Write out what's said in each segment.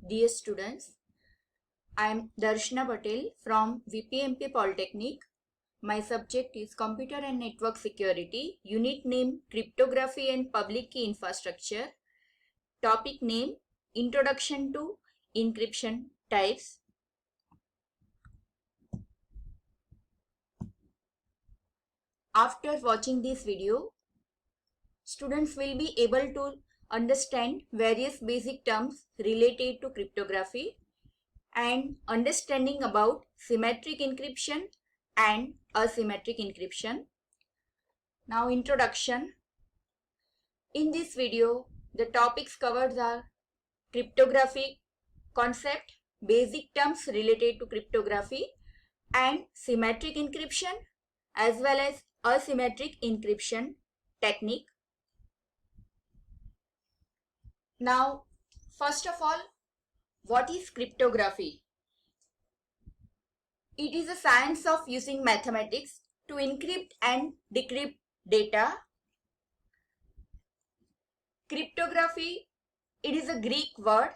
Dear students, I am Darshana Patel from VPMP Polytechnic. My subject is Computer and Network Security, unit name Cryptography and Public Key Infrastructure, topic name Introduction to Encryption Types. After watching this video, students will be able to understand various basic terms related to cryptography and understanding about symmetric encryption and asymmetric encryption. Now, introduction. In this video, the topics covered are cryptography concept, basic terms related to cryptography, and symmetric encryption as well as asymmetric encryption technique. Now, first of all, what is cryptography? It is a science of using mathematics to encrypt and decrypt data. Cryptography, it is a Greek word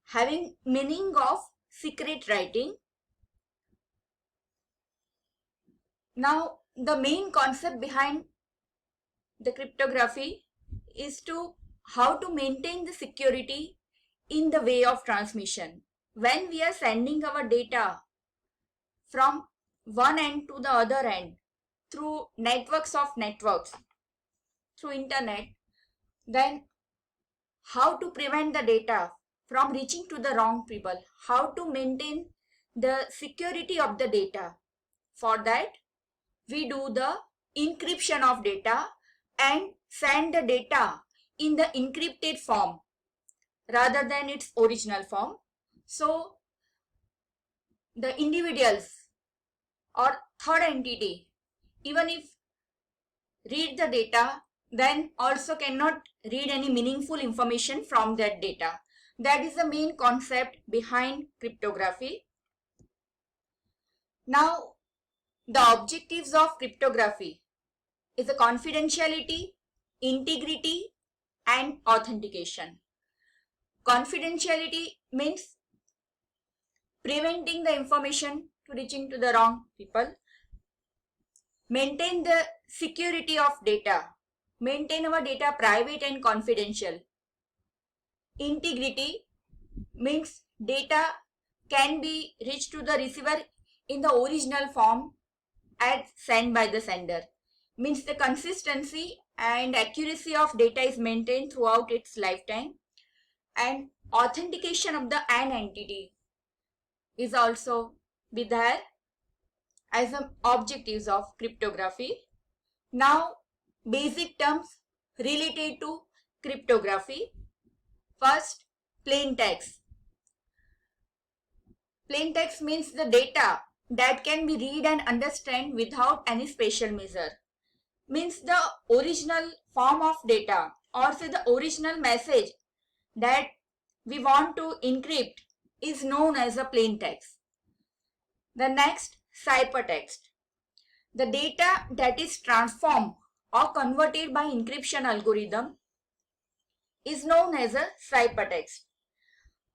having meaning of secret writing. Now, the main concept behind the cryptography is how to maintain the security in the way of transmission. When we are sending our data from one end to the other end through networks of networks, through internet, then how to prevent the data from reaching to the wrong people, how to maintain the security of the data. For that, we do the encryption of data and send the data in the encrypted form rather than its original form. So, the individuals or third entity, even if read the data, then also cannot read any meaningful information from that data. That is the main concept behind cryptography. Now, the objectives of cryptography is the confidentiality, integrity, and authentication. Confidentiality means preventing the information to reaching to the wrong people. Maintain the security of data. Maintain our data private and confidential. Integrity means data can be reached to the receiver in the original form as sent by the sender. Means the consistency and accuracy of data is maintained throughout its lifetime. And authentication of the an entity is also be there as the objectives of cryptography. Now, basic terms related to cryptography. First, plain text. Plain text means the data that can be read and understand without any special measure. Means the original form of data or say the original message that we want to encrypt is known as a plain text. The next, ciphertext. The data that is transformed or converted by encryption algorithm is known as a ciphertext.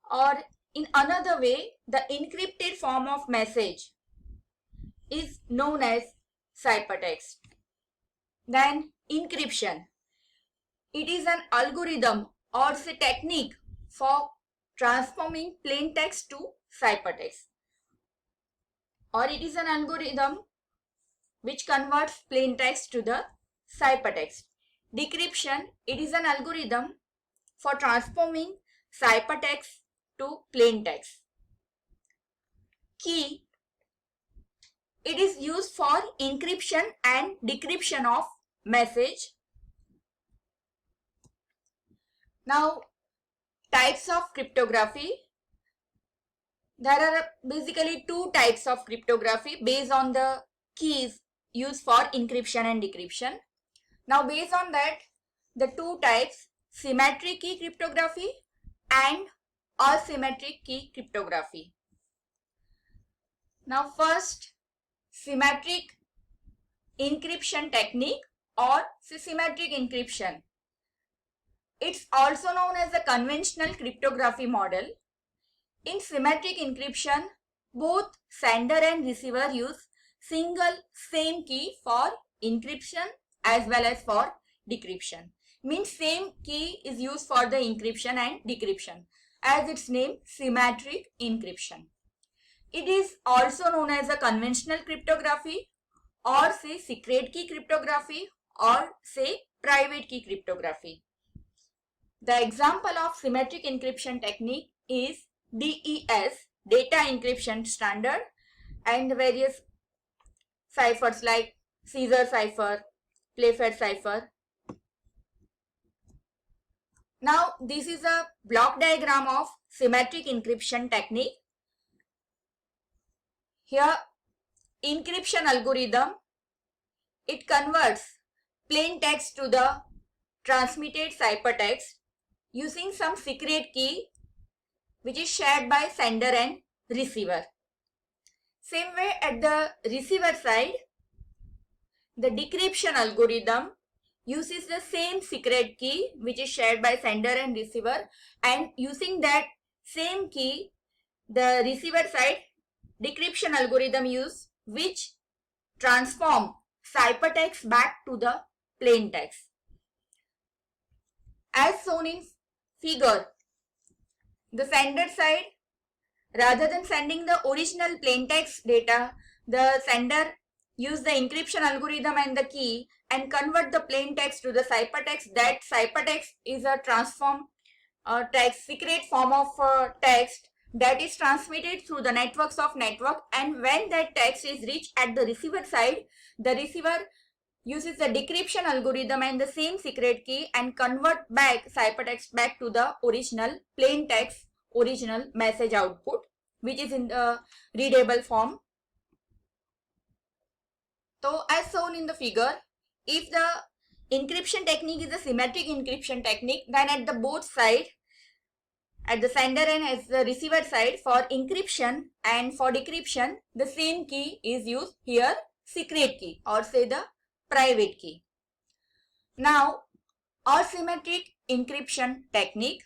Or in another way, the encrypted form of message is known as ciphertext. Then encryption. It is an algorithm or say technique for transforming plain text to ciphertext. Or it is an algorithm which converts plain text to the ciphertext. Decryption, it is an algorithm for transforming ciphertext to plain text. Key, it is used for encryption and decryption of message. Now, types of cryptography. There are basically two types of cryptography based on the keys used for encryption and decryption. Now, based on that, the two types, symmetric key cryptography and asymmetric key cryptography. Now, first, symmetric encryption technique or symmetric encryption. It's also known as the conventional cryptography model. In symmetric encryption, both sender and receiver use single same key for encryption as well as for decryption. Means same key is used for the encryption and decryption, as its name, symmetric encryption. It is also known as a conventional cryptography, or say secret key cryptography, or say private key cryptography. The example of symmetric encryption technique is DES, data encryption standard, and various ciphers like Caesar cipher, Playfair cipher. Now this is a block diagram of symmetric encryption technique. Here, encryption algorithm, it converts plain text to the transmitted ciphertext using some secret key which is shared by sender and receiver. Same way at the receiver side, the decryption algorithm uses the same secret key which is shared by sender and receiver, and using that same key, the receiver side decryption algorithm use which transform ciphertext back to the plain text. As shown in figure, the sender side, rather than sending the original plain text data, the sender use the encryption algorithm and the key and convert the plain text to the ciphertext. That ciphertext is a transform text, secret form of text that is transmitted through the networks of network, and when that text is reached at the receiver side, the receiver uses the decryption algorithm and the same secret key and convert back ciphertext back to the original plain text, original message output, which is in the readable form. So as shown in the figure, if the encryption technique is a symmetric encryption technique, then at the both side, at the sender and as the receiver side, for encryption and for decryption, the same key is used here, secret key, or say the private key. Now, asymmetric encryption technique.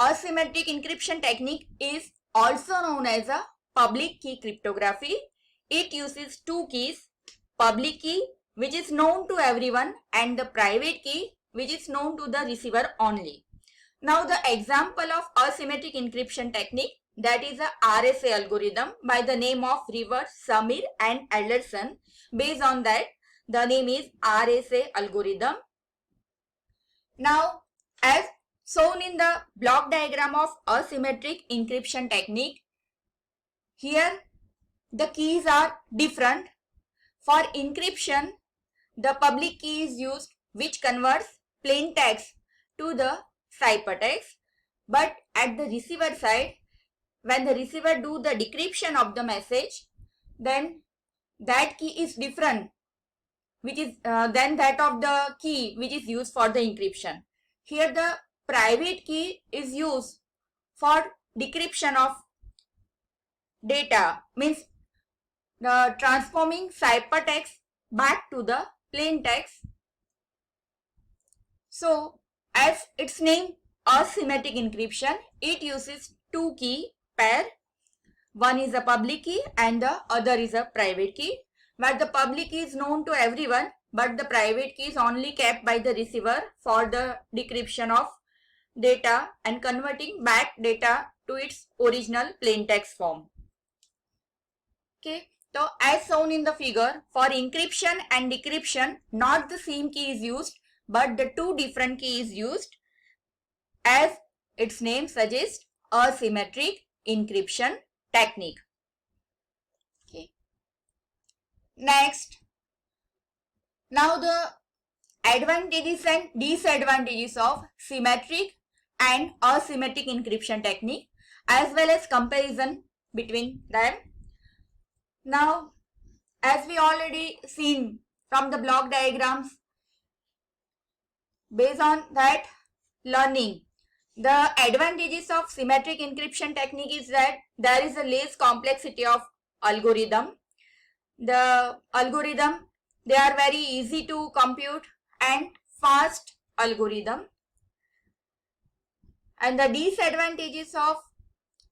Asymmetric encryption technique is also known as a public key cryptography. It uses two keys, public key which is known to everyone and the private key which is known to the receiver only. Now the example of asymmetric encryption technique, that is a RSA algorithm by the name of Rivers, Samir and Alderson. Based on that, the name is RSA algorithm. Now as shown in the block diagram of asymmetric encryption technique, here the keys are different. For encryption, the public key is used which converts plain text to the ciphertext, but at the receiver side, when the receiver do the decryption of the message, then that key is different, which is than that of the key which is used for the encryption. Here the private key is used for decryption of data, means transforming ciphertext back to the plain text. So as its name, asymmetric encryption, it uses two key pair. One is a public key and the other is a private key, where the public key is known to everyone but the private key is only kept by the receiver for the decryption of data and converting back data to its original plain text form. Okay, so as shown in the figure, for encryption and decryption, not the same key is used but the two different keys used, as its name suggests, asymmetric encryption technique. Okay. Next, now the advantages and disadvantages of symmetric and asymmetric encryption technique, as well as comparison between them. Now, as we already seen from the block diagrams, based on that learning, the advantages of symmetric encryption technique is that there is a less complexity of algorithm. The algorithm, they are very easy to compute and fast algorithm. And the disadvantages of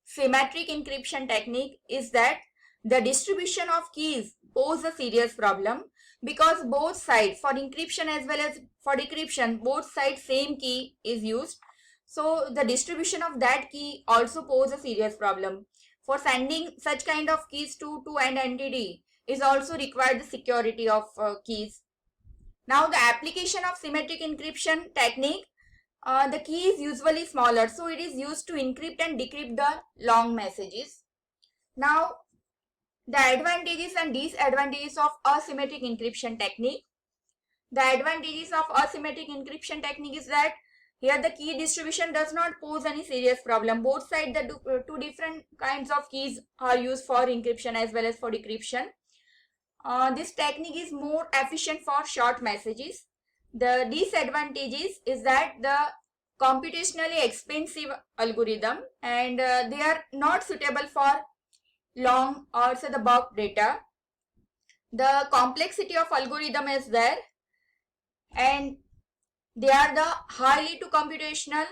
symmetric encryption technique is that the distribution of keys pose a serious problem, because both sides, for encryption as well as for decryption, both sides same key is used. So the distribution of that key also pose a serious problem. For sending such kind of keys to an entity is also required the security of keys. Now the application of symmetric encryption technique, the key is usually smaller, so it is used to encrypt and decrypt the long messages. Now the advantages and disadvantages of asymmetric encryption technique. The advantages of asymmetric encryption technique is that here the key distribution does not pose any serious problem. Both sides, the two different kinds of keys are used for encryption as well as for decryption. This technique is more efficient for short messages. The disadvantages is that the computationally expensive algorithm, and they are not suitable for long or say the bulk data. The complexity of algorithm is there, and they are the highly to computational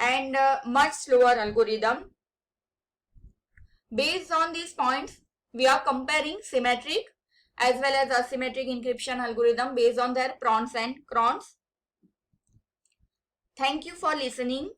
and much slower algorithm. Based on these points, we are comparing symmetric as well as asymmetric encryption algorithm based on their pros and cons. Thank you for listening.